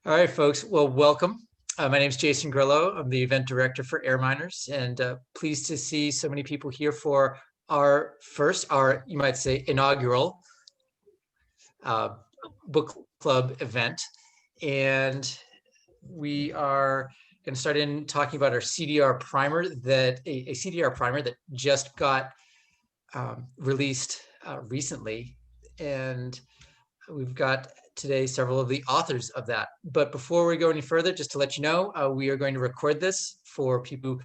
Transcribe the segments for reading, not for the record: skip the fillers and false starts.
All right, folks. Well, welcome. My name is Jason Grillo. I'm the event director for AirMiners, and pleased to see so many people here for our you might say, inaugural book club event. And we are going to start in talking about our CDR primer, a CDR primer that just got released recently. And we've got today several of the authors of that. But before we go any further, just to let you know, we are going to record this for people who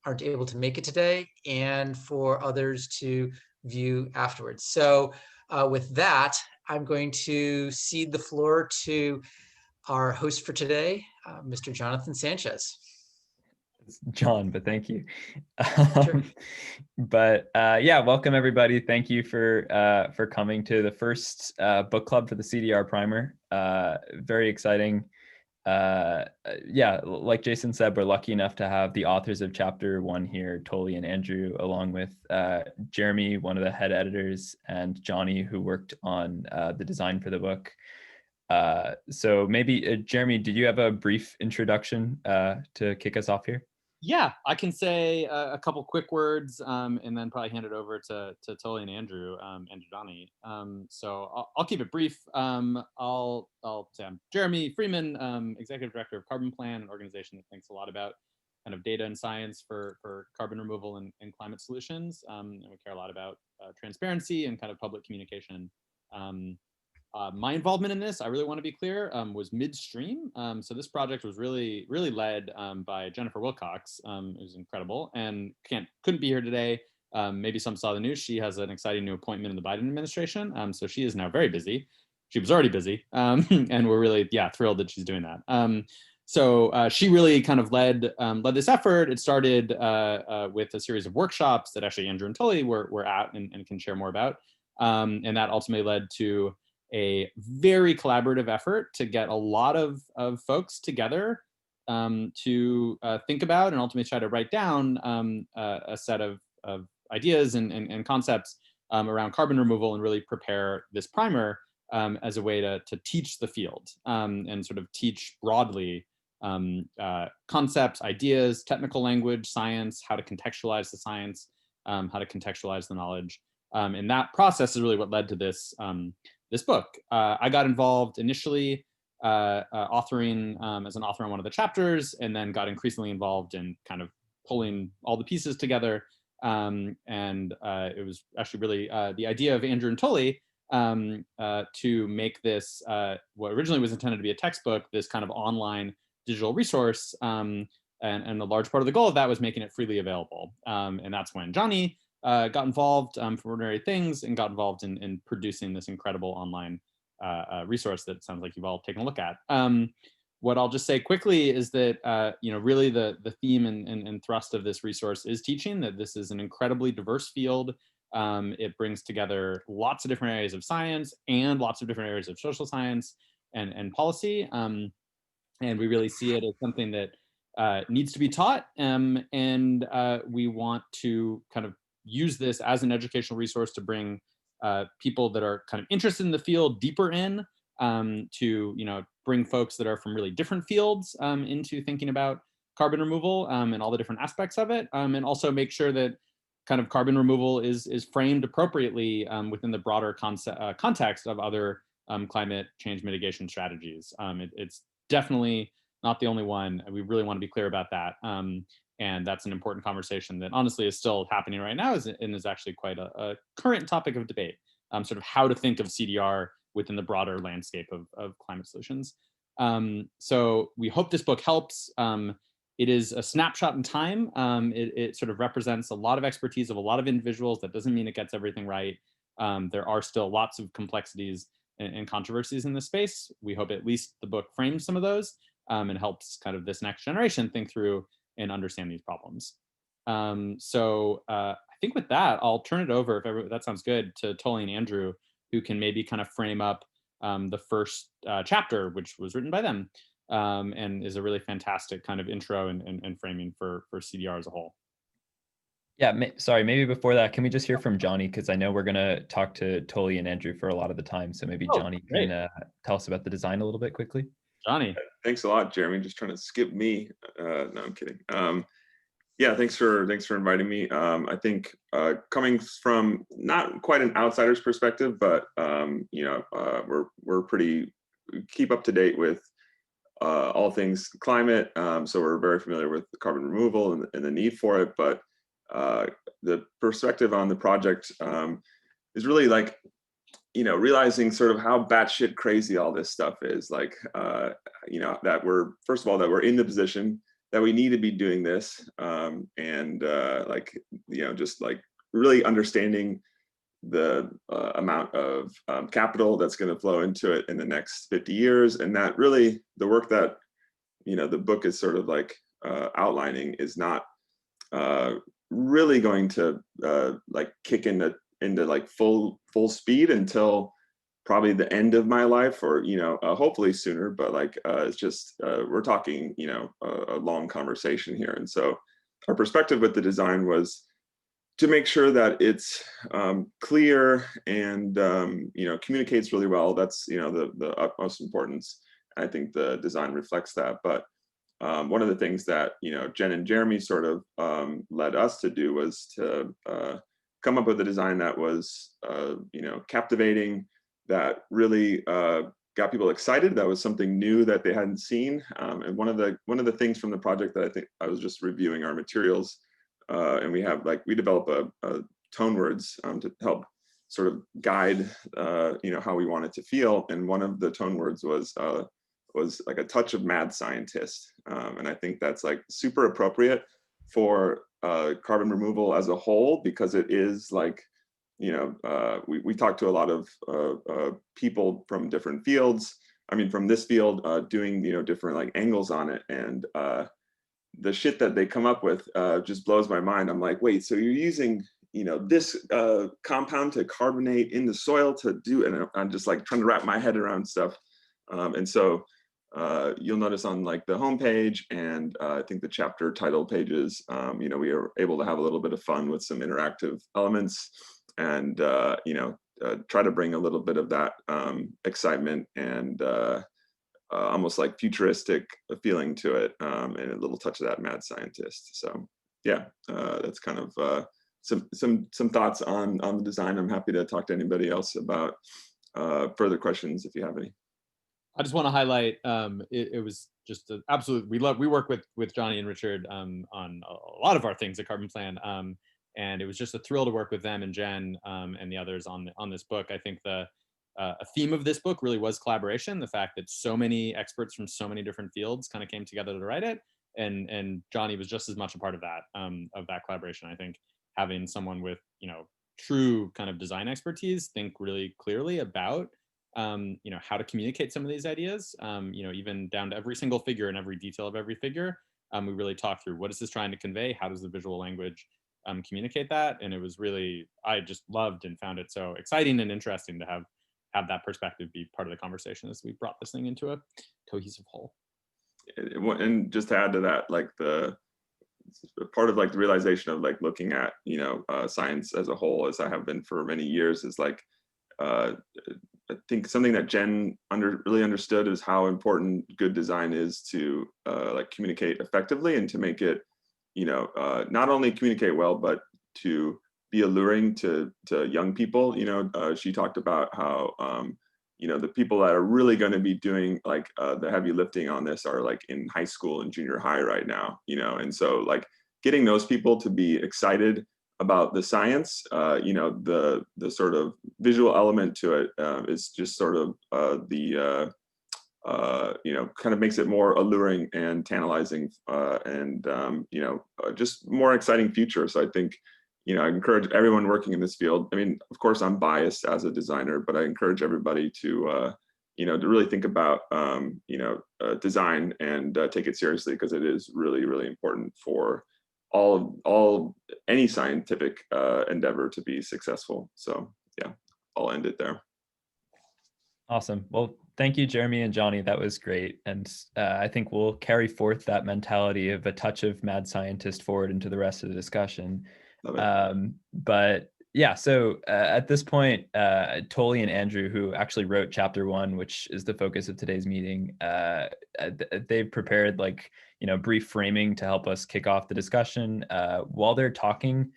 aren't able to make it today and for others to view afterwards. So with that, I'm going to cede the floor to our host for today, Mr. Jonathan Sanchez. It's John, but thank you. Sure. Yeah, welcome everybody. Thank you for coming to the first book club for the CDR Primer. Very exciting. Yeah, like Jason said, we're lucky enough to have the authors of Chapter 1 here, Toly and Andrew, along with Jeremy, one of the head editors, and Jonny, who worked on the design for the book. So maybe, Jeremy, did you have a brief introduction to kick us off here? Yeah, I can say a couple quick words and then probably hand it over to Toly and Andrew and Jonny. So I'll keep it brief. I'll say I'm Jeremy Freeman, Executive Director of Carbon Plan, an organization that thinks a lot about kind of data and science for carbon removal and climate solutions. And we care a lot about transparency and kind of public communication. My involvement in this, I really want to be clear, was midstream. So this project was really led by Jennifer Wilcox, who's was incredible and couldn't be here today. Maybe some saw the news. She has an exciting new appointment in the Biden administration. So she is now very busy. She was already busy, and we're really thrilled that she's doing that. So she really kind of led this effort. It started with a series of workshops that actually Andrew and Toly were at and can share more about. And that ultimately led to a very collaborative effort to get a lot of folks together to think about and ultimately try to write down a set of ideas and concepts around carbon removal and really prepare this primer as a way to teach the field and sort of teach broadly concepts, ideas, technical language, science, how to contextualize the science, how to contextualize the knowledge. And that process is really what led to this this book. I got involved initially authoring as an author on one of the chapters, and then got increasingly involved in kind of pulling all the pieces together. And it was actually really the idea of Andrew and Toly to make this, what originally was intended to be a textbook, this kind of online digital resource. And a large part of the goal of that was making it freely available. And that's when Jonny got involved for Ordinary Things and got involved in producing this incredible online resource that sounds like you've all taken a look at. What I'll just say quickly is that really the theme and thrust of this resource is teaching that this is an incredibly diverse field. It brings together lots of different areas of science and lots of different areas of social science and policy. And we really see it as something that needs to be taught. And we want to kind of use this as an educational resource to bring people that are kind of interested in the field deeper in, to bring folks that are from really different fields into thinking about carbon removal and all the different aspects of it, and also make sure that kind of carbon removal is framed appropriately within the broader context of other climate change mitigation strategies. It's definitely not the only one. We really want to be clear about that. And that's an important conversation that honestly is still happening right now and is actually quite a current topic of debate, sort of how to think of CDR within the broader landscape of climate solutions. So we hope this book helps. It is a snapshot in time. It sort of represents a lot of expertise of a lot of individuals. That doesn't mean it gets everything right. There are still lots of complexities and controversies in this space. We hope at least the book frames some of those and helps kind of this next generation think through and understand these problems. I think with that, I'll turn it over, if that sounds good, to Toly and Andrew, who can maybe kind of frame up the first chapter, which was written by them, and is a really fantastic kind of intro and framing for CDR as a whole. Yeah, sorry, maybe before that, can we just hear from Jonny? Because I know we're going to talk to Toly and Andrew for a lot of the time. So maybe Jonny can tell us about the design a little bit quickly. Jonny. Thanks a lot, Jeremy. Just trying to skip me. No, I'm kidding. Yeah, thanks for inviting me. I think coming from not quite an outsider's perspective, but we're pretty keep up to date with all things climate. So we're very familiar with carbon removal and the need for it. But the perspective on the project is really like, realizing sort of how batshit crazy all this stuff is. Like, that we're, first of all, that we're in the position that we need to be doing this, just like really understanding the amount of capital that's going to flow into it in the next 50 years, and that really the work that the book is sort of like outlining is not really going to like kick into like full speed until probably the end of my life, or hopefully sooner, but like it's just we're talking a long conversation here. And so our perspective with the design was to make sure that it's clear and communicates really well. That's the utmost importance. I think the design reflects that. But one of the things that Jen and Jeremy sort of led us to do was to come up with a design that was captivating, that really got people excited. That was something new that they hadn't seen. And one of the things from the project that I think, I was just reviewing our materials, and we develop a tone words to help sort of guide how we want it to feel. And one of the tone words was like a touch of mad scientist. And I think that's like super appropriate for carbon removal as a whole, because it is like, we talked to a lot of people from different fields. I mean, from this field, doing different like angles on it, and the shit that they come up with just blows my mind. I'm like, wait, so you're using this compound to carbonate in the soil to do, and I'm just like trying to wrap my head around stuff. And so you'll notice on like the homepage and I think the chapter title pages, we are able to have a little bit of fun with some interactive elements, and try to bring a little bit of that excitement and almost like futuristic feeling to it, and a little touch of that mad scientist. So yeah, that's kind of some thoughts on the design. I'm happy to talk to anybody else about further questions if you have any. I just want to highlight, it was just an absolute, we work with Jonny and Richard on a lot of our things at Carbon Plan. And it was just a thrill to work with them and Jen and the others on this book. I think a theme of this book really was collaboration. The fact that so many experts from so many different fields kind of came together to write it. And Jonny was just as much a part of that collaboration. I think having someone with, true kind of design expertise think really clearly about how to communicate some of these ideas, even down to every single figure and every detail of every figure. We really talked through, what is this trying to convey? How does the visual language communicate that? And it was really, I just loved and found it so exciting and interesting to have that perspective be part of the conversation as we brought this thing into a cohesive whole. And just to add to that, like the part of like the realization of like looking at science as a whole, as I have been for many years, is like I think something that Jen really understood is how important good design is to like communicate effectively, and to make it not only communicate well, but to be alluring to young people. She talked about how the people that are really going to be doing like the heavy lifting on this are like in high school and junior high right now, and so like getting those people to be excited about the science, the sort of visual element to it is just sort of kind of makes it more alluring and tantalizing, and just more exciting future. So I think I encourage everyone working in this field. I mean, of course, I'm biased as a designer, but I encourage everybody to to really think about design and take it seriously, because it is really, really important for any scientific endeavor to be successful. So yeah, I'll end it there. Awesome. Well, thank you, Jeremy and Jonny. That was great. And I think we'll carry forth that mentality of a touch of mad scientist forward into the rest of the discussion. But Yeah, so at this point, Toly and Andrew, who actually wrote chapter 1, which is the focus of today's meeting, they've prepared brief framing to help us kick off the discussion. While they're talking,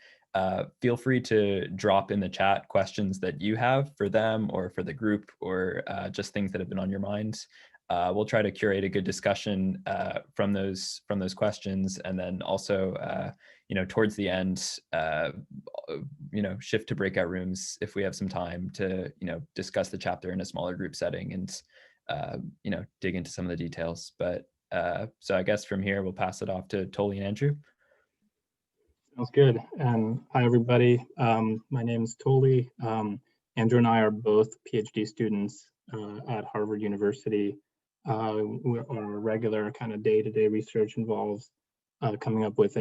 feel free to drop in the chat questions that you have for them or for the group, or just things that have been on your mind. We'll try to curate a good discussion from those questions, and then also towards the end, shift to breakout rooms if we have some time to discuss the chapter in a smaller group setting and dig into some of the details. But so I guess from here we'll pass it off to Toly and Andrew. Sounds good. Hi, everybody. My name is Toly. Andrew and I are both PhD students at Harvard University. Our regular kind of day-to-day research involves coming up with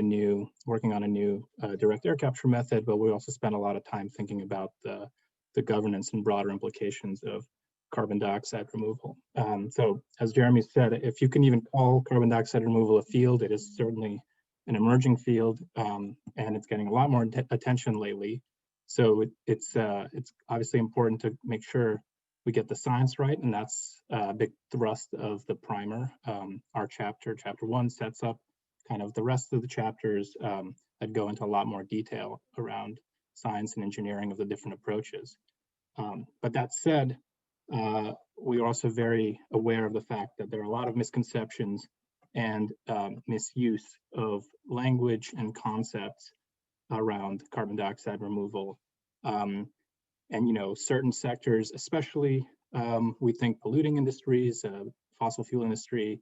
working on a new direct air capture method, but we also spend a lot of time thinking about the governance and broader implications of carbon dioxide removal. So as Jeremy said, if you can even call carbon dioxide removal a field, it is certainly an emerging field, and it's getting a lot more attention lately. So it's obviously important to make sure we get the science right, and that's a big thrust of the primer. Our chapter 1, sets up kind of the rest of the chapters that go into a lot more detail around science and engineering of the different approaches. But that said, we are also very aware of the fact that there are a lot of misconceptions and misuse of language and concepts around carbon dioxide removal. And certain sectors, especially we think polluting industries, fossil fuel industry,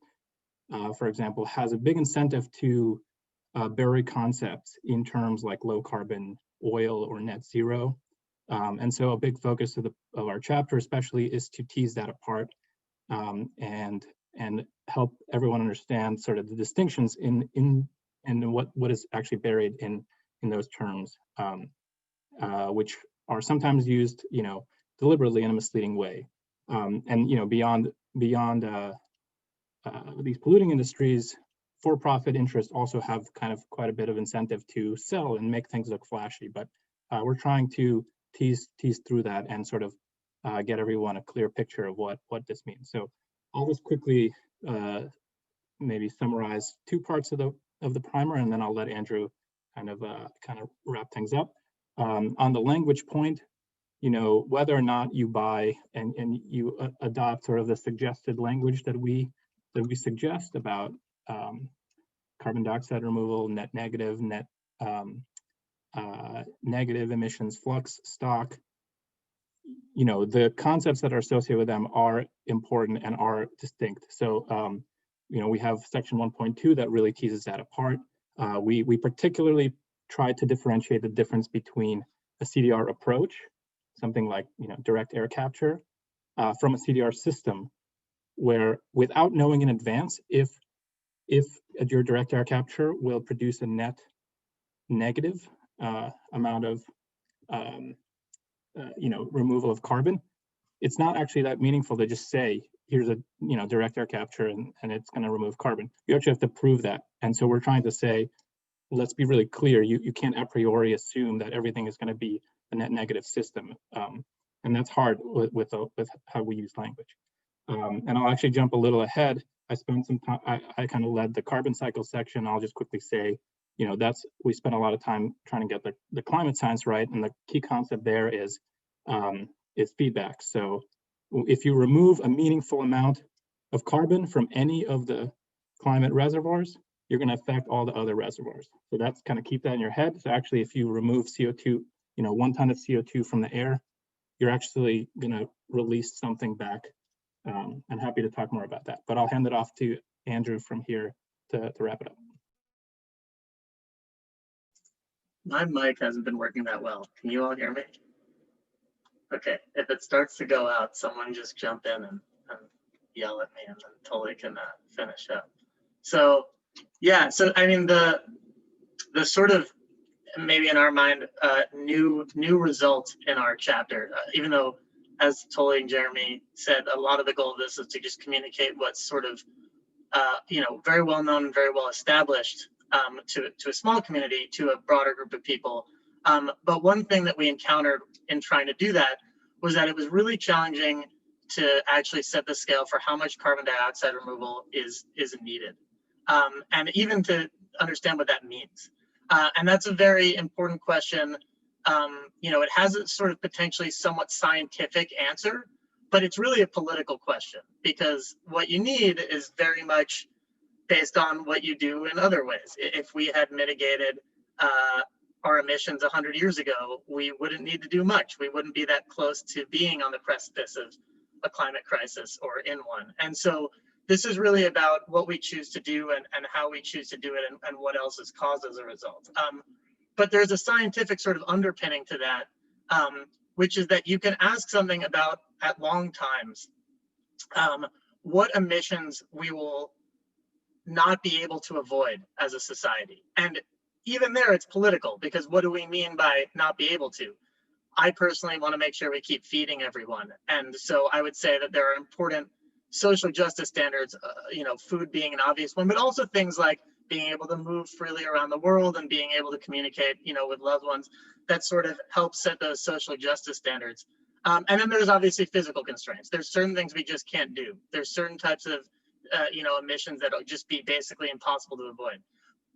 for example, has a big incentive to bury concepts in terms like low carbon oil or net zero. And so a big focus of our chapter especially is to tease that apart and help everyone understand sort of the distinctions in what is actually buried in those terms, which are sometimes used, deliberately in a misleading way. And beyond these polluting industries, for-profit interests also have kind of quite a bit of incentive to sell and make things look flashy. But we're trying to tease through that and sort of get everyone a clear picture of what this means. So I'll just quickly maybe summarize 2 parts of the primer, and then I'll let Andrew kind of wrap things up. On the language point, whether or not you buy and you adopt sort of the suggested language that we suggest about carbon dioxide removal, net negative, negative emissions, flux, stock, the concepts that are associated with them are important and are distinct. So, we have section 1.2 that really teases that apart. We particularly try to differentiate the difference between a CDR approach, something like direct air capture, from a CDR system, where without knowing in advance if your direct air capture will produce a net negative amount of removal of carbon, it's not actually that meaningful to just say, here's a direct air capture and it's going to remove carbon. You actually have to prove that. And so we're trying to say, let's be really clear, you can't a priori assume that everything is going to be a net negative system. And that's hard with how we use language. And I'll actually jump a little ahead. I spent some time, I kind of led the carbon cycle section. I'll just quickly say, we spent a lot of time trying to get the climate science right. And the key concept there is feedback. So if you remove a meaningful amount of carbon from any of the climate reservoirs, you're going to affect all the other reservoirs. So that's kind of keep that in your head. So actually, if you remove CO2, 1 ton of CO2 from the air, you're actually going to release something back. I'm happy to talk more about that, but I'll hand it off to Andrew from here to wrap it up. My mic hasn't been working that well. Can you all hear me? Okay, if it starts to go out, someone just jump in and yell at me, and then Toly can finish up. So yeah, so I mean the sort of, maybe in our mind, new result in our chapter, even though, as Toly and Jeremy said, a lot of the goal of this is to just communicate what's sort of very well known and very well established to a small community, to a broader group of people. But one thing that we encountered in trying to do that was that it was really challenging to actually set the scale for how much carbon dioxide removal is needed, and even to understand what that means. And that's a very important question. It has a sort of potentially somewhat scientific answer, but it's really a political question, because what you need is very much based on what you do in other ways. If we had mitigated our emissions 100 years ago, we wouldn't need to do much. We wouldn't be that close to being on the precipice of a climate crisis or in one. And so this is really about what we choose to do and how we choose to do it, and what else is caused as a result. But there's a scientific sort of underpinning to that, which is that you can ask something about, at long times, what emissions we will not be able to avoid as a society. And even there, it's political, because what do we mean by not be able to? I personally want to make sure we keep feeding everyone. And so I would say that there are important social justice standards, food being an obvious one, but also things like being able to move freely around the world and being able to communicate, with loved ones, that sort of help set those social justice standards. And then there's obviously physical constraints. There's certain things we just can't do. There's certain types of, emissions that will just be basically impossible to avoid.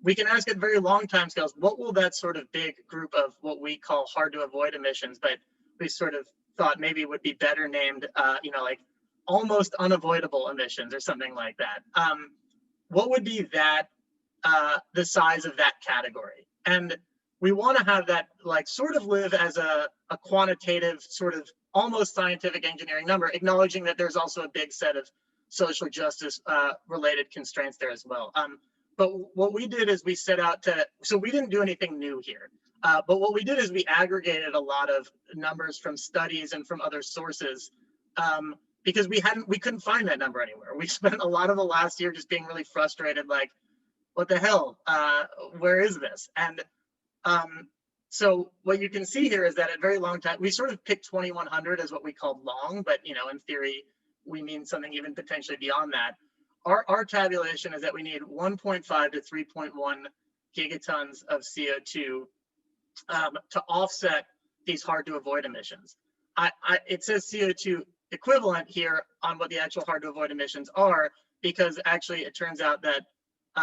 We can ask at very long time scales, what will that sort of big group of what we call hard to avoid emissions, but we sort of thought maybe would be better named, like almost unavoidable emissions or something like that. What would be that, the size of that category? And we want to have that like sort of live as a quantitative sort of almost scientific engineering number, acknowledging that there's also a big set of social justice related constraints there as well. But what we did is we set out to, so we didn't do anything new here, but what we did is we aggregated a lot of numbers from studies and from other sources, because we couldn't find that number anywhere. We spent a lot of the last year just being really frustrated, like, what the hell, where is this? And so what you can see here is that at very long time, we sort of picked 2100 as what we called long, but in theory, we mean something even potentially beyond that. Our tabulation is that we need 1.5 to 3.1 gigatons of CO2 to offset these hard to avoid emissions. It says CO2 equivalent here on what the actual hard to avoid emissions are, because actually it turns out that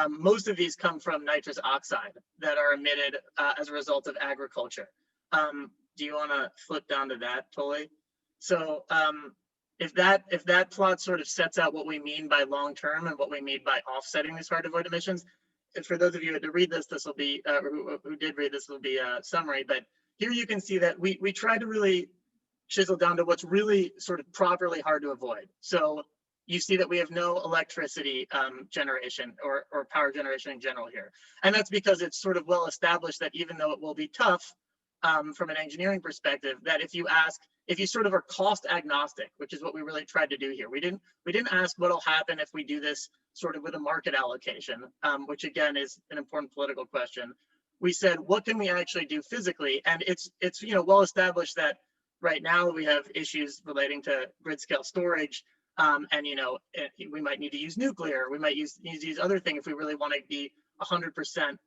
most of these come from nitrous oxide that are emitted as a result of agriculture. Do you want to flip down to that, Toly? So if that plot sort of sets out what we mean by long term and what we mean by offsetting these hard to avoid emissions, and for those of you who had to read this, this will be who did read this will be a summary. But here you can see that we try to really chisel down to what's really sort of properly hard to avoid. So you see that we have no electricity generation or power generation in general here. And that's because it's sort of well established that even though it will be tough from an engineering perspective, that if you sort of are cost agnostic, which is what we really tried to do here. We didn't ask what'll happen if we do this sort of with a market allocation, which again is an important political question. We said, what can we actually do physically? And it's well established that right now we have issues relating to grid scale storage. And we might need to use nuclear. We might use other things if we really want to be 100%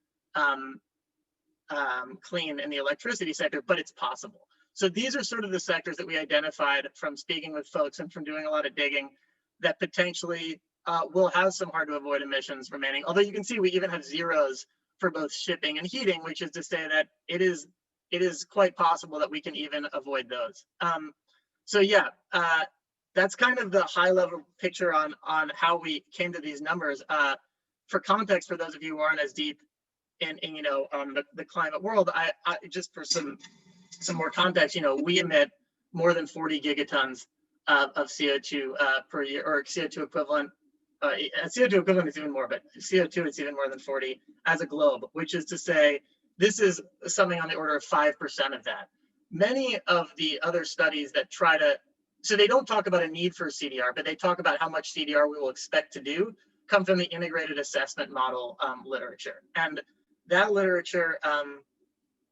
clean in the electricity sector, but it's possible. So these are sort of the sectors that we identified from speaking with folks and from doing a lot of digging that potentially will have some hard to avoid emissions remaining. Although you can see we even have zeros for both shipping and heating, which is to say that it is quite possible that we can even avoid those. So yeah. That's kind of the high level picture on how we came to these numbers. For context, for those of you who aren't as deep in the climate world, I just for some more context, we emit more than 40 gigatons of CO2 per year, or CO2 equivalent. CO2 equivalent is even more, but CO2 is even more than 40 as a globe, which is to say this is something on the order of 5% of that. Many of the other studies that try to, so they don't talk about a need for CDR, but they talk about how much CDR we will expect to do, come from the integrated assessment model literature. And that literature,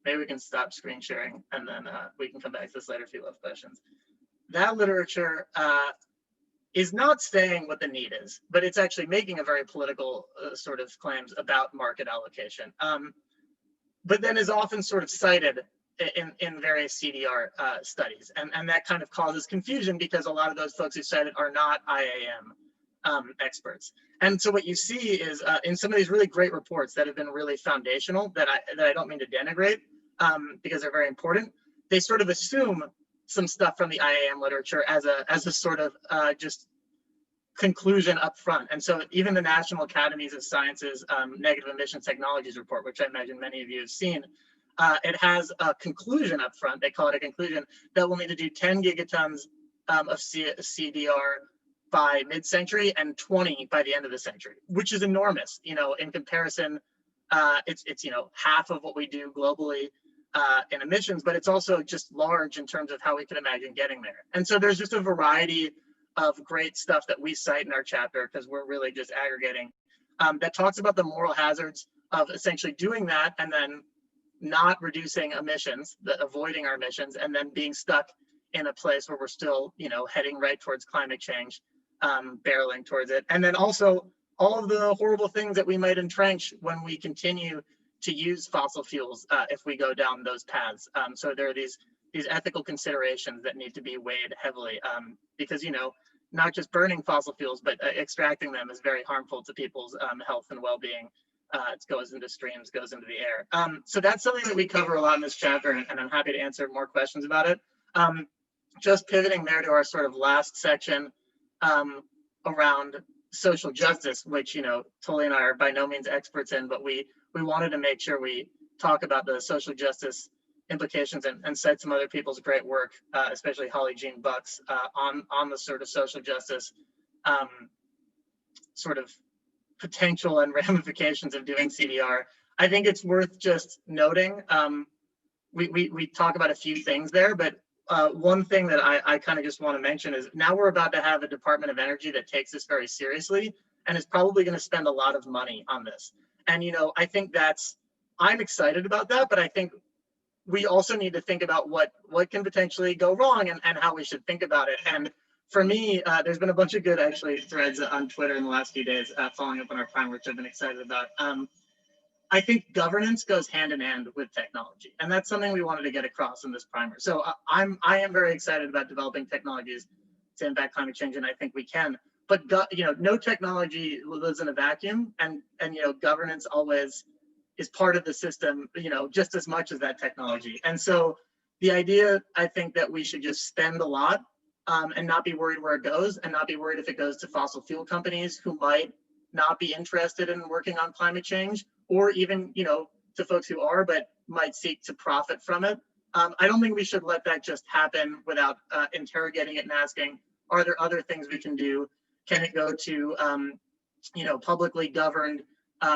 maybe we can stop screen sharing and then we can come back to this later if you have questions. That literature is not saying what the need is, but it's actually making a very political sort of claims about market allocation. but then is often sort of cited in various CDR studies. And that kind of causes confusion because a lot of those folks who cite it are not IAM experts. And so what you see is in some of these really great reports that have been really foundational, that I don't mean to denigrate because they're very important, they sort of assume some stuff from the IAM literature as a sort of just conclusion up front. And so even the National Academies of Sciences Negative Emission Technologies report, which I imagine many of you have seen, it has a conclusion up front. They call it a conclusion that we'll need to do 10 gigatons of CDR by mid-century and 20 by the end of the century, which is enormous. You know, in comparison, it's you know, half of what we do globally in emissions, but it's also just large in terms of how we can imagine getting there. And so there's just a variety of great stuff that we cite in our chapter, because we're really just aggregating, that talks about the moral hazards of essentially doing that and then not reducing emissions, avoiding our emissions, and then being stuck in a place where we're still, you know, heading right towards climate change, barreling towards it. And then also all of the horrible things that we might entrench when we continue to use fossil fuels if we go down those paths. So there are these ethical considerations that need to be weighed heavily because, you know, not just burning fossil fuels, but extracting them is very harmful to people's health and well-being. It goes into streams, goes into the air. So that's something that we cover a lot in this chapter, and I'm happy to answer more questions about it. Just pivoting there to our sort of last section around social justice, which, you know, Toly and I are by no means experts in, but we wanted to make sure we talk about the social justice implications and cite some other people's great work, especially Holly Jean Buck's on the sort of social justice sort of potential and ramifications of doing CDR. I think it's worth just noting, we talk about a few things there, but one thing that I kind of just want to mention is now we're about to have a Department of Energy that takes this very seriously and is probably going to spend a lot of money on this. And, you know, I think I'm excited about that, but I think we also need to think about what can potentially go wrong and how we should think about it. And for me, there's been a bunch of good actually threads on Twitter in the last few days following up on our primer, which I've been excited about. I think governance goes hand in hand with technology, and that's something we wanted to get across in this primer. So I am very excited about developing technologies to impact climate change, and I think we can. But you know, no technology lives in a vacuum, and you know, governance always is part of the system, you know, just as much as that technology. And so the idea, I think, that we should just spend a lot and not be worried where it goes, and not be worried if it goes to fossil fuel companies who might not be interested in working on climate change, or even, you know, to folks who are, but might seek to profit from it. I don't think we should let that just happen without interrogating it and asking, are there other things we can do? Can it go to, you know, publicly governed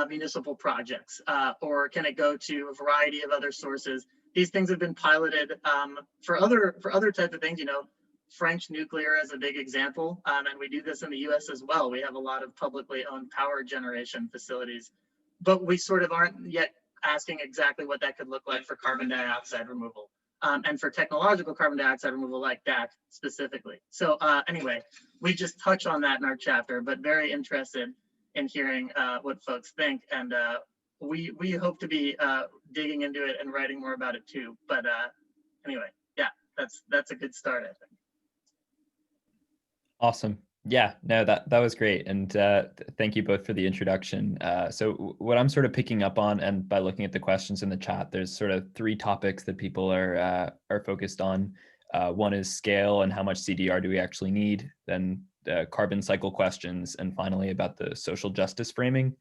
municipal projects, or can it go to a variety of other sources? These things have been piloted for other types of things. You know, French nuclear is a big example, and we do this in the U.S. as well. We have a lot of publicly owned power generation facilities, but we sort of aren't yet asking exactly what that could look like for carbon dioxide removal, and for technological carbon dioxide removal like DAC specifically. So anyway, we just touch on that in our chapter, but very interested in hearing what folks think, and we hope to be digging into it and writing more about it too. But anyway, yeah, that's a good start, I think. Awesome. Yeah, no, that was great, and thank you both for the introduction. So what I'm sort of picking up on, and by looking at the questions in the chat, there's sort of three topics that people are focused on. One is scale and how much CDR do we actually need, then the carbon cycle questions, and finally about the social justice framing.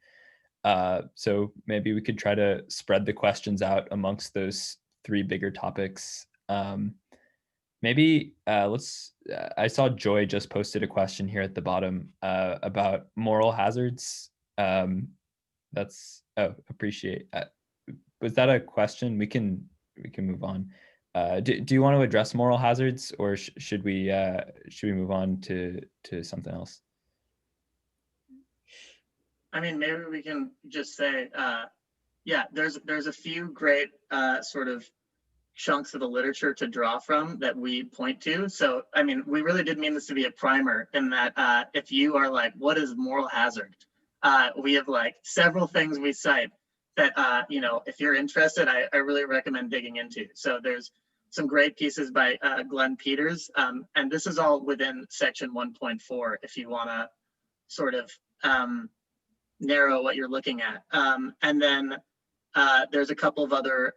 So maybe we could try to spread the questions out amongst those three bigger topics. Maybe I saw Joy just posted a question here at the bottom about moral hazards. Appreciate. Was that a question? We can move on. Do you want to address moral hazards, or should we move on to something else? I mean, maybe we can just say, yeah, there's a few great sort of chunks of the literature to draw from that we point to. So, I mean, we really did mean this to be a primer, in that if you are like, what is moral hazard? We have like several things we cite that, you know, if you're interested, I really recommend digging into. So there's some great pieces by Glenn Peters, and this is all within section 1.4 if you want to sort of narrow what you're looking at. And then there's a couple of other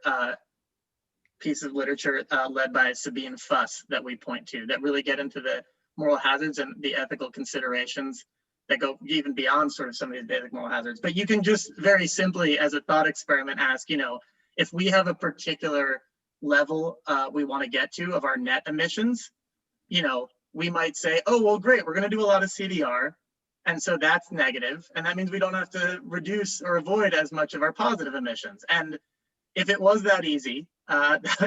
pieces of literature led by Sabine Fuss that we point to that really get into the moral hazards and the ethical considerations that go even beyond sort of some of these basic moral hazards. But you can just very simply, as a thought experiment, ask, you know, if we have a particular level we want to get to of our net emissions, you know, we might say, oh, well, great, we're going to do a lot of CDR. And so that's negative. And that means we don't have to reduce or avoid as much of our positive emissions. And if it was that easy,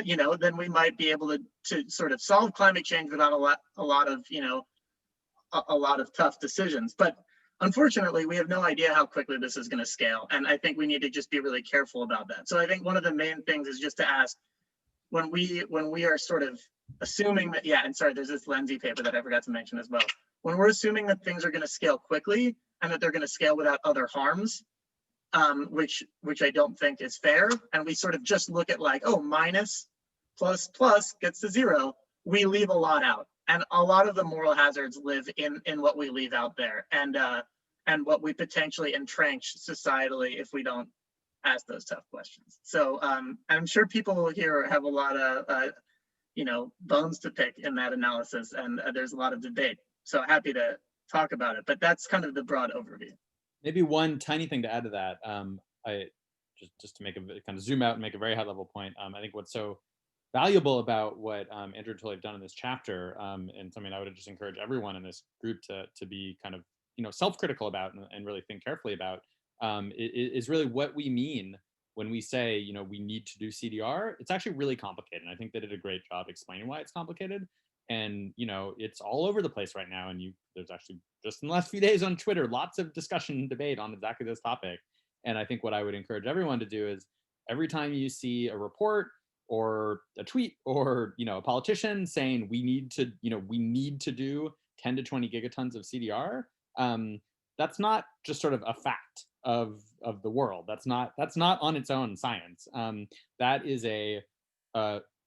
you know, then we might be able to sort of solve climate change without a lot of, you know, a lot of tough decisions. But unfortunately, we have no idea how quickly this is going to scale. And I think we need to just be really careful about that. So I think one of the main things is just to ask, when we are sort of assuming that, yeah, and sorry, there's this Lindsay paper that I forgot to mention as well. When we're assuming that things are going to scale quickly and that they're going to scale without other harms, which I don't think is fair, and we sort of just look at like, oh, minus plus plus gets to zero, we leave a lot out. And a lot of the moral hazards live in what we leave out there, and what we potentially entrench societally if we don't ask those tough questions. So I'm sure people here have a lot of you know, bones to pick in that analysis, and there's a lot of debate. So happy to talk about it, but that's kind of the broad overview. Maybe one tiny thing to add to that, I just to make a kind of zoom out and make a very high level point. I think what's so valuable about what Andrew and Toly have done in this chapter, and something I would just encourage everyone in this group to be kind of, you know, self-critical about and really think carefully about, is really what we mean when we say, you know, we need to do CDR. It's actually really complicated. And I think they did a great job explaining why it's complicated. And, you know, it's all over the place right now. And there's actually just in the last few days on Twitter, lots of discussion and debate on exactly this topic. And I think what I would encourage everyone to do is every time you see a report or a tweet or, you know, a politician saying we need to do 10 to 20 gigatons of CDR, that's not just sort of a fact of the world. That's not on its own science. That is a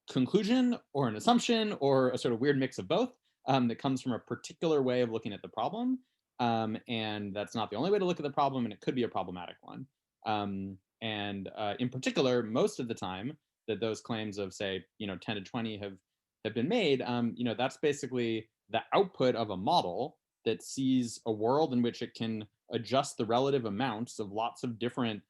conclusion or an assumption or a sort of weird mix of both that comes from a particular way of looking at the problem. And that's not the only way to look at the problem, and it could be a problematic one. And in particular, most of the time that those claims of, say, you know, 10 to 20 have been made, you know, that's basically the output of a model that sees a world in which it can adjust the relative amounts of lots of different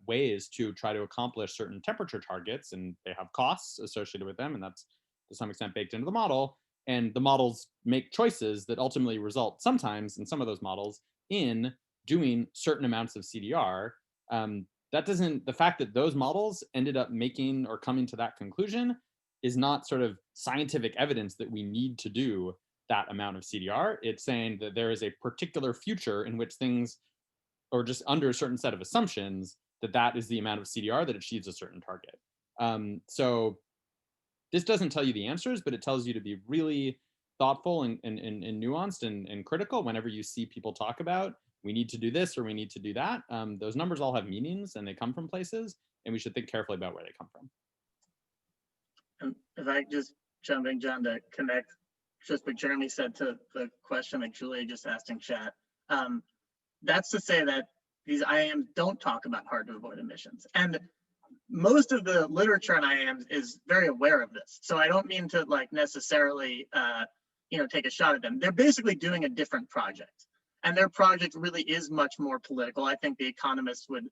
ways to try to accomplish certain temperature targets, and they have costs associated with them, and that's to some extent baked into the model. And the models make choices that ultimately result sometimes in some of those models in doing certain amounts of CDR. The fact that those models ended up making or coming to that conclusion is not sort of scientific evidence that we need to do that amount of CDR. It's saying that there is a particular future in which things, or just under a certain set of assumptions, that is the amount of CDR that achieves a certain target. So this doesn't tell you the answers, but it tells you to be really thoughtful and nuanced and critical whenever you see people talk about we need to do this or we need to do that. Those numbers all have meanings and they come from places, and we should think carefully about where they come from. And if I just jump in, John, to connect just what Jeremy said to the question that Julia just asked in chat, that's to say that these IAMs don't talk about hard to avoid emissions. And most of the literature on IAMs is very aware of this. So I don't mean to like necessarily, you know, take a shot at them. They're basically doing a different project. And their project really is much more political. I think the economists would,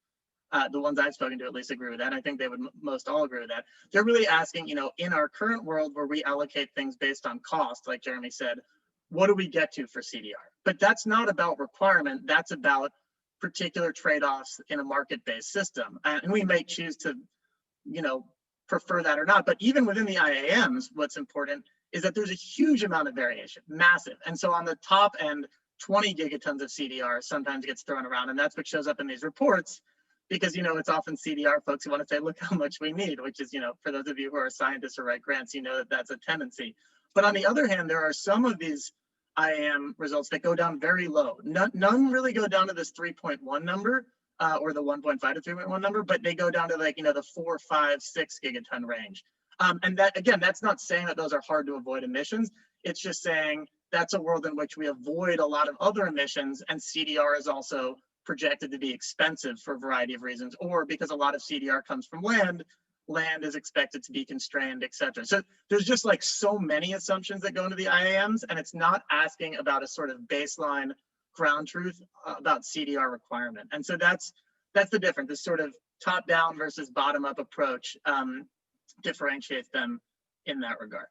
the ones I've spoken to at least, agree with that. I think they would most all agree with that. They're really asking, you know, in our current world where we allocate things based on cost, like Jeremy said, what do we get to for CDR? But that's not about requirement. That's about particular trade-offs in a market-based system. And we may choose to, you know, prefer that or not. But even within the IAMs, what's important is that there's a huge amount of variation, massive. And so on the top end, 20 gigatons of CDR sometimes gets thrown around, and that's what shows up in these reports, because, you know, it's often CDR folks who want to say, look how much we need, which is, you know, for those of you who are scientists or write grants, you know that that's a tendency. But on the other hand, there are some of these IAM results that go down very low. None really go down to this 3.1 number. or the 1.5 to 3.1 number, but they go down to like, the 4, 5, 6 gigaton range. And that, again, that's not saying that those are hard to avoid emissions. It's just saying that's a world in which we avoid a lot of other emissions, and CDR is also projected to be expensive for a variety of reasons, or because a lot of CDR comes from land is expected to be constrained, et cetera. So there's just like so many assumptions that go into the IAMs, and it's not asking about a sort of baseline ground truth about CDR requirement. And so that's the difference. This sort of top-down versus bottom-up approach differentiates them in that regard.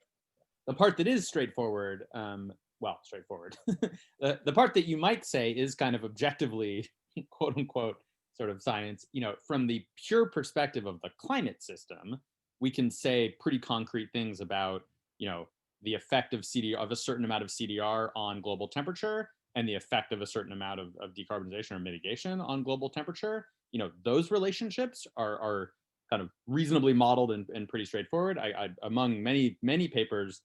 The part that is straightforward, straightforward. the part that you might say is kind of objectively, quote unquote, sort of science, from the pure perspective of the climate system, we can say pretty concrete things about, the effect of CDR, of a certain amount of CDR on global temperature, and the effect of a certain amount of decarbonization or mitigation on global temperature. Those relationships are kind of reasonably modeled and pretty straightforward. I among many papers,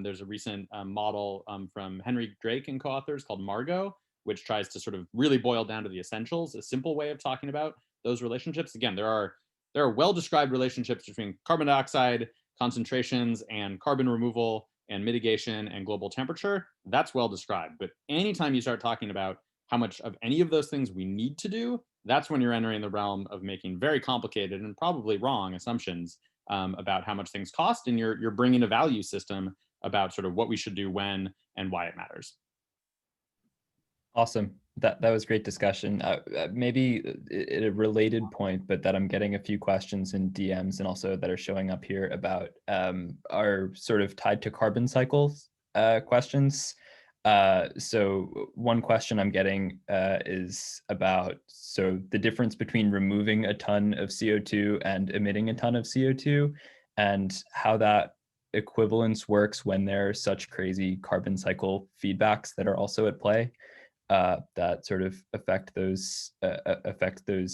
there's a recent model from Henry Drake and co-authors called Margo, which tries to sort of really boil down to the essentials, a simple way of talking about those relationships. Again, there are well-described relationships between carbon dioxide concentrations and carbon removal and mitigation and global temperature. That's well described. But anytime you start talking about how much of any of those things we need to do, that's when you're entering the realm of making very complicated and probably wrong assumptions about how much things cost, and you're bringing a value system about sort of what we should do when and why it matters. Awesome. That was great discussion. Maybe a related point, but that I'm getting a few questions in DMs and also that are showing up here about are sort of tied to carbon cycles questions. So one question I'm getting is about the difference between removing a ton of CO2 and emitting a ton of CO2, and how that equivalence works when there are such crazy carbon cycle feedbacks that are also at play. That sort of affect those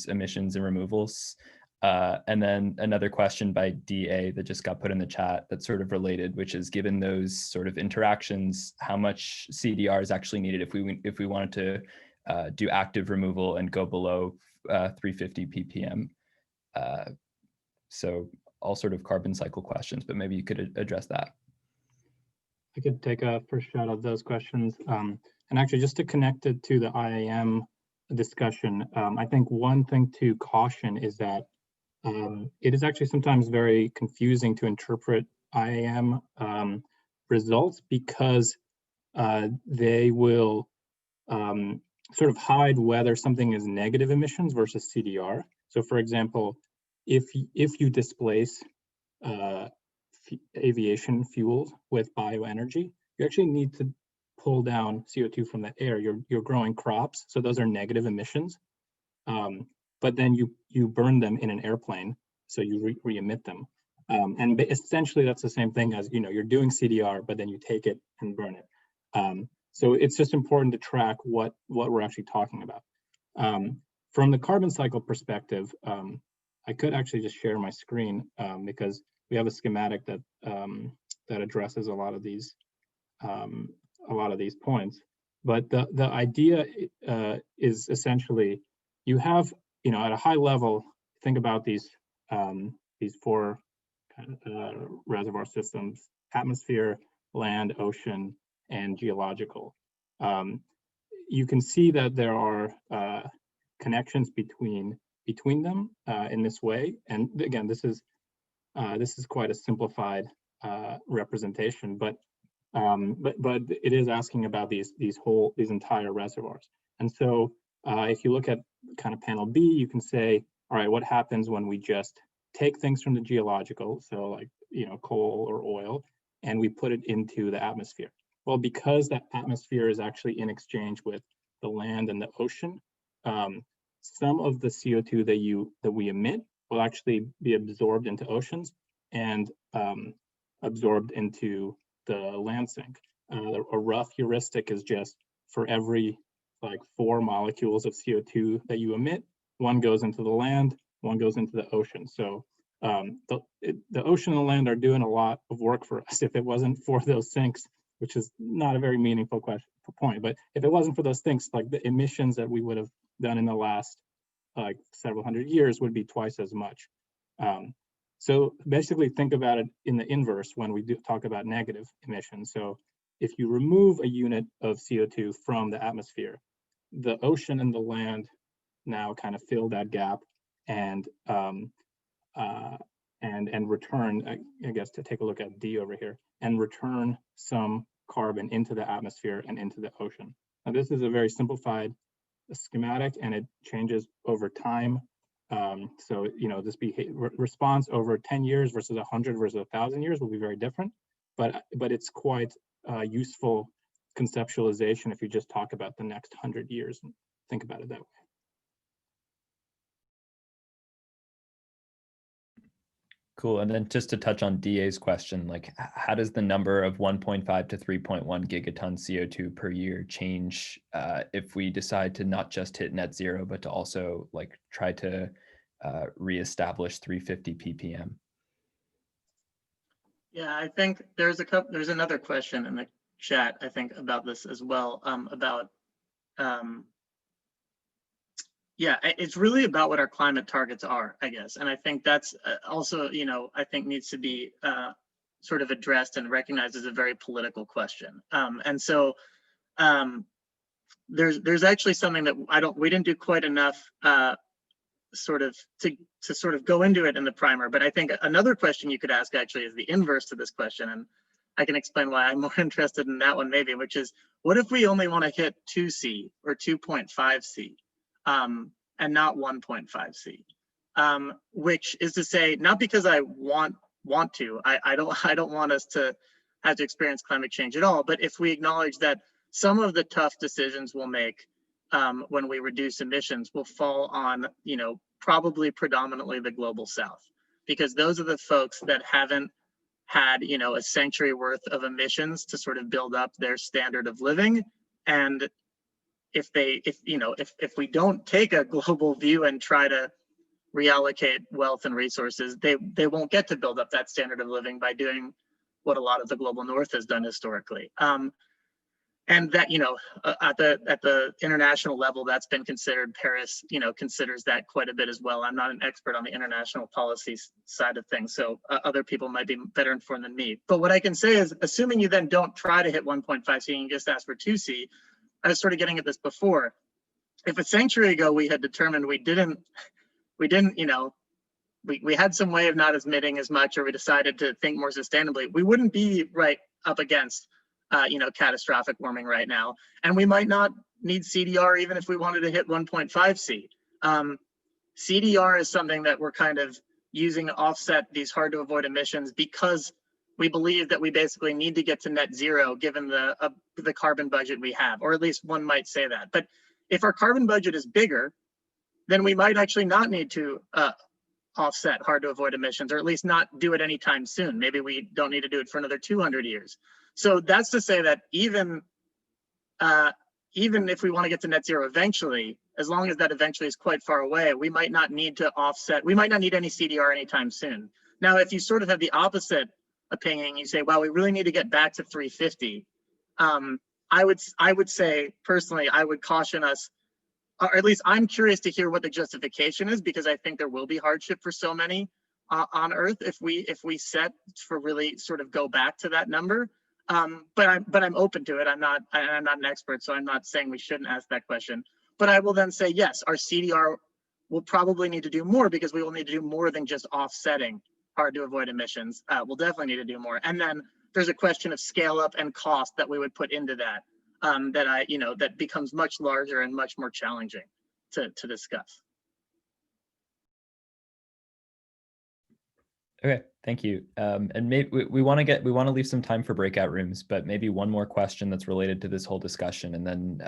emissions and removals. And then another question by DA that just got put in the chat that's sort of related, which is, given those sort of interactions, how much CDR is actually needed if we wanted to do active removal and go below 350 ppm. So all sort of carbon cycle questions, but maybe you could address that. I could take a first shot of those questions. And actually, just to connect it to the IAM discussion, I think one thing to caution is that it is actually sometimes very confusing to interpret IAM results, because they will sort of hide whether something is negative emissions versus CDR. So for example, if you displace aviation fuels with bioenergy, you actually need to pull down CO2 from the air. You're growing crops, so those are negative emissions. But then you burn them in an airplane, so you re-emit them. And essentially that's the same thing as, you're doing CDR, but then you take it and burn it. So it's just important to track what we're actually talking about. From the carbon cycle perspective, I could actually just share my screen because we have a schematic that addresses a lot of these points. But the idea is essentially, you have, at a high level, think about these four reservoir systems: atmosphere, land, ocean, and geological. You can see that there are connections between them in this way. And again, this is quite a simplified representation, but it is asking about these entire reservoirs. And so if you look at kind of panel B, you can say, all right, what happens when we just take things from the geological, so like coal or oil, and we put it into the atmosphere? Well, because that atmosphere is actually in exchange with the land and the ocean, some of the CO2 that we emit will actually be absorbed into oceans and absorbed into the land sink. A rough heuristic is just for every 4 molecules of CO2 that you emit, one goes into the land, one goes into the ocean. So the ocean and the land are doing a lot of work for us. If it wasn't for those sinks, which is not a very meaningful point, but if it wasn't for those things, like the emissions that we would have done in the last like several hundred years would be twice as much. So basically think about it in the inverse when we do talk about negative emissions. So if you remove a unit of CO2 from the atmosphere, the ocean and the land now kind of fill that gap and return, I guess, to take a look at D over here, and return some carbon into the atmosphere and into the ocean. Now, this is a very simplified schematic, and it changes over time. So, you know, this response over 10 years versus 100 versus 1,000 years will be very different, but it's quite useful conceptualization if you just talk about the next 100 years and think about it that way. Cool. And then just to touch on DA's question, like how does the number of 1.5 to 3.1 gigaton CO2 per year change if we decide to not just hit net zero, but to also like try to reestablish 350 ppm? Yeah, I think there's another question in the chat, I think, about this as well, yeah, it's really about what our climate targets are, I guess. And I think that's also, you know, I think needs to be sort of addressed and recognized as a very political question. And so there's actually something that we didn't do quite enough sort of to sort of go into it in the primer. But I think another question you could ask actually is the inverse to this question. And I can explain why I'm more interested in that one maybe, which is, what if we only want to hit 2C or 2.5C? And not 1.5C, which is to say, not because I want to, I don't want us to have to experience climate change at all, but if we acknowledge that some of the tough decisions we'll make when we reduce emissions will fall on, you know, probably predominantly the global South, because those are the folks that haven't had, you know, a century worth of emissions to sort of build up their standard of living. And if we don't take a global view and try to reallocate wealth and resources, they won't get to build up that standard of living by doing what a lot of the global North has done historically. And that, you know, at the international level, that's been considered. Paris, you know, considers that quite a bit as well. I'm not an expert on the international policy side of things, so other people might be better informed than me. But what I can say is, assuming you then don't try to hit 1.5C and you just ask for 2C, I was sort of getting at this before. If a century ago we had determined we didn't, you know, we had some way of not emitting as much, or we decided to think more sustainably, we wouldn't be right up against, you know, catastrophic warming right now. And we might not need CDR even if we wanted to hit 1.5C. CDR is something that we're kind of using to offset these hard to avoid emissions because we believe that we basically need to get to net zero given the carbon budget we have, or at least one might say that. But if our carbon budget is bigger, then we might actually not need to offset hard to avoid emissions, or at least not do it anytime soon. Maybe we don't need to do it for another 200 years. So that's to say that even if we want to get to net zero eventually, as long as that eventually is quite far away, we might not need to offset, we might not need any CDR anytime soon. Now, if you sort of have the opposite opinion, you say, well, we really need to get back to 350. I would say personally, I would caution us, or at least I'm curious to hear what the justification is, because I think there will be hardship for so many on Earth if we set for really sort of go back to that number. But I'm open to it. I'm not an expert, so I'm not saying we shouldn't ask that question. But I will then say, yes, our CDR will probably need to do more, because we will need to do more than just offsetting hard to avoid emissions. We'll definitely need to do more. And then there's a question of scale up and cost that we would put into that, that becomes much larger and much more challenging to discuss. Okay, thank you. And maybe we want to leave some time for breakout rooms, but maybe one more question that's related to this whole discussion, and then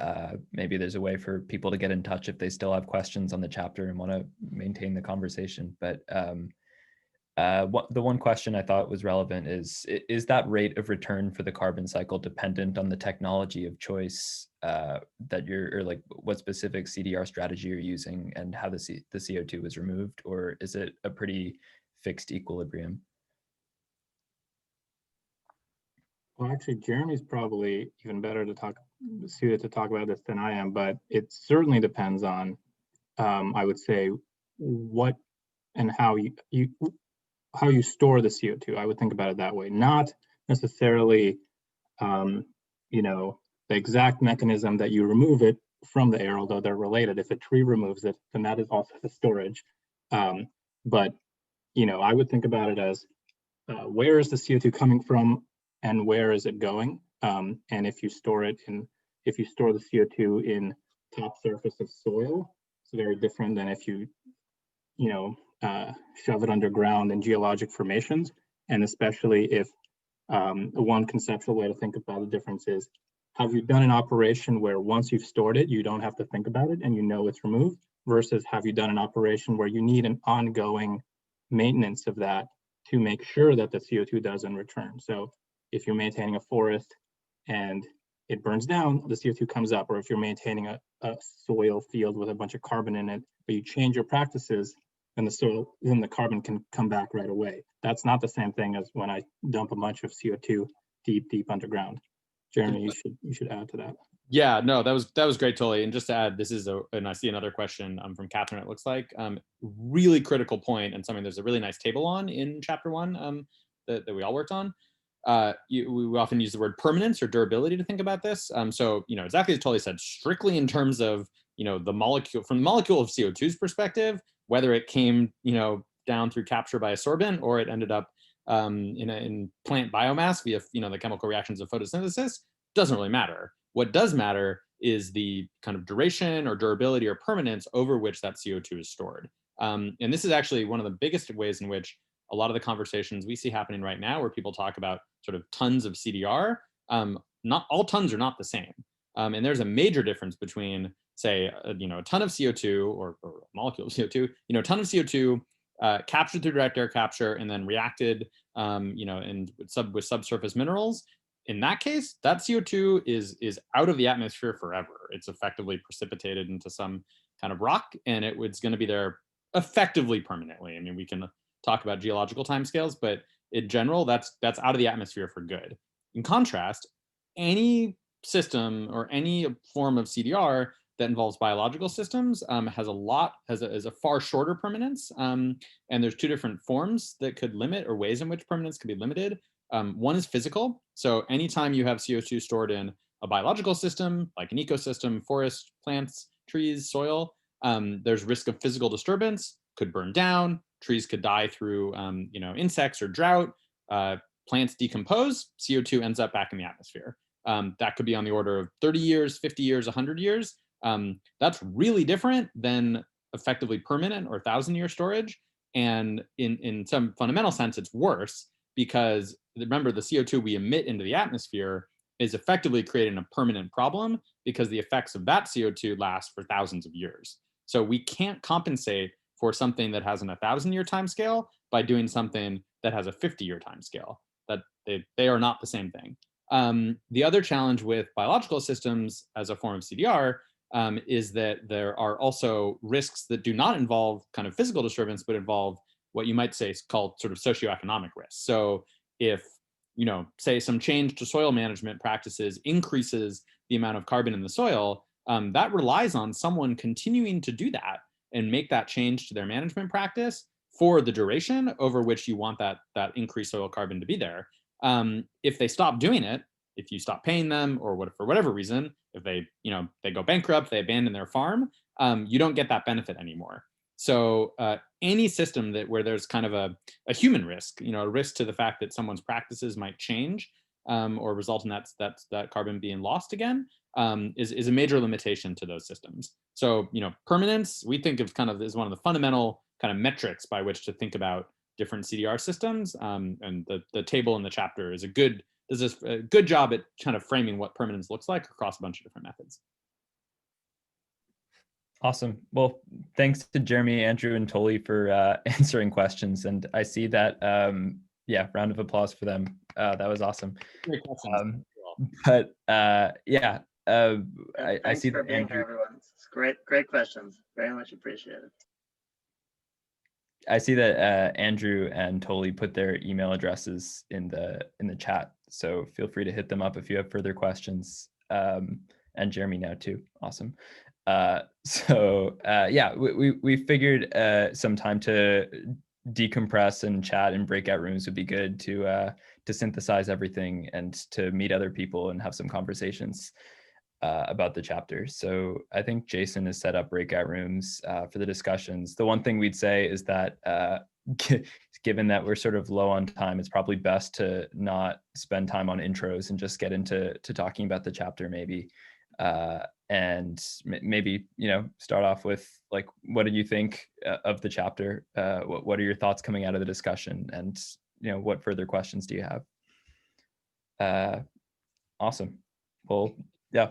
maybe there's a way for people to get in touch if they still have questions on the chapter and want to maintain the conversation. But the one question I thought was relevant is that rate of return for the carbon cycle dependent on the technology of choice that or like what specific CDR strategy you're using and how the CO2 is removed, or is it a pretty fixed equilibrium? Well, actually, Jeremy's probably even better suited to talk about this than I am, but it certainly depends on I would say what and how you store the CO2. I would think about it that way, not necessarily, the exact mechanism that you remove it from the air, although they're related. If a tree removes it, then that is also the storage. But I would think about it as where is the CO2 coming from and where is it going? And if you store the CO2 in top surface of soil, it's very different than if you shove it underground in geologic formations. And especially if one conceptual way to think about the difference is, have you done an operation where once you've stored it, you don't have to think about it and it's removed, versus have you done an operation where you need an ongoing maintenance of that to make sure that the CO2 doesn't return. So if you're maintaining a forest and it burns down, the CO2 comes up. Or if you're maintaining a soil field with a bunch of carbon in it, but you change your practices, then the carbon can come back right away. That's not the same thing as when I dump a bunch of CO2 deep underground. Jeremy, you should add to that. Yeah, no, that was great, Toly. And just to add, and I see another question from Catherine, it looks like, really critical point, and something there's a really nice table on in chapter 1 that we all worked on. We often use the word permanence or durability to think about this. So, exactly as Toly said, strictly in terms of, the molecule, from the molecule of CO2's perspective, whether it came, down through capture by a sorbent or it ended up in plant biomass via, the chemical reactions of photosynthesis, doesn't really matter. What does matter is the kind of duration or durability or permanence over which that CO2 is stored. And this is actually one of the biggest ways in which a lot of the conversations we see happening right now, where people talk about sort of tons of CDR, not all tons are not the same. And there's a major difference between, say, a ton of CO2 or a molecule of CO2, a ton of CO2 captured through direct air capture and then reacted, with subsurface minerals. In that case, that CO2 is out of the atmosphere forever. It's effectively precipitated into some kind of rock, and it's going to be there effectively permanently. I mean, we can talk about geological timescales, but in general, that's out of the atmosphere for good. In contrast, any system or any form of CDR that involves biological systems has a far shorter permanence. And there's two different forms that could limit, or ways in which permanence can be limited. One is physical. So anytime you have CO2 stored in a biological system, like an ecosystem, forest, plants, trees, soil, there's risk of physical disturbance, could burn down, trees could die through insects or drought, plants decompose, CO2 ends up back in the atmosphere. That could be on the order of 30 years, 50 years, 100 years. That's really different than effectively permanent or 1,000-year storage. And in some fundamental sense, it's worse, because remember, the CO2 we emit into the atmosphere is effectively creating a permanent problem, because the effects of that CO2 last for thousands of years. So we can't compensate for something that has an 1,000-year time scale by doing something that has a 50-year time scale. That they are not the same thing. The other challenge with biological systems as a form of CDR is that there are also risks that do not involve kind of physical disturbance, but involve what you might say is called sort of socioeconomic risks. So if, say some change to soil management practices increases the amount of carbon in the soil, that relies on someone continuing to do that and make that change to their management practice for the duration over which you want that increased soil carbon to be there. If they stop doing it, if you stop paying them, or for whatever reason, if they go bankrupt, they abandon their farm, you don't get that benefit anymore. So any system where there's kind of a human risk, a risk to the fact that someone's practices might change or result in that carbon being lost again, is a major limitation to those systems. So permanence, we think of kind of as one of the fundamental kind of metrics by which to think about different CDR systems. And the table in the chapter does a good job at kind of framing what permanence looks like across a bunch of different methods. Awesome. Well, thanks to Jeremy, Andrew, and Toly for answering questions. And I see that, round of applause for them. That was awesome. Great questions. I see for that being Andrew, here, everyone. It's great questions. Very much appreciated. I see that Andrew and Toly put their email addresses in the chat. So feel free to hit them up if you have further questions. And Jeremy now too. Awesome. Yeah, we figured some time to decompress and chat in breakout rooms would be good to synthesize everything and to meet other people and have some conversations about the chapter. So I think Jason has set up breakout rooms for the discussions. The one thing we'd say is that given that we're sort of low on time, it's probably best to not spend time on intros and just get into talking about the chapter maybe. And maybe, start off with like, what did you think of the chapter? What are your thoughts coming out of the discussion? And, what further questions do you have? Awesome. Well, yeah,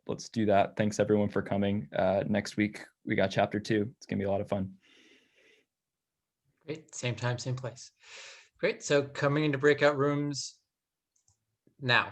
let's do that. Thanks everyone for coming. Next week, we got chapter 2. It's gonna be a lot of fun. Great, same time, same place. Great, so coming into breakout rooms now.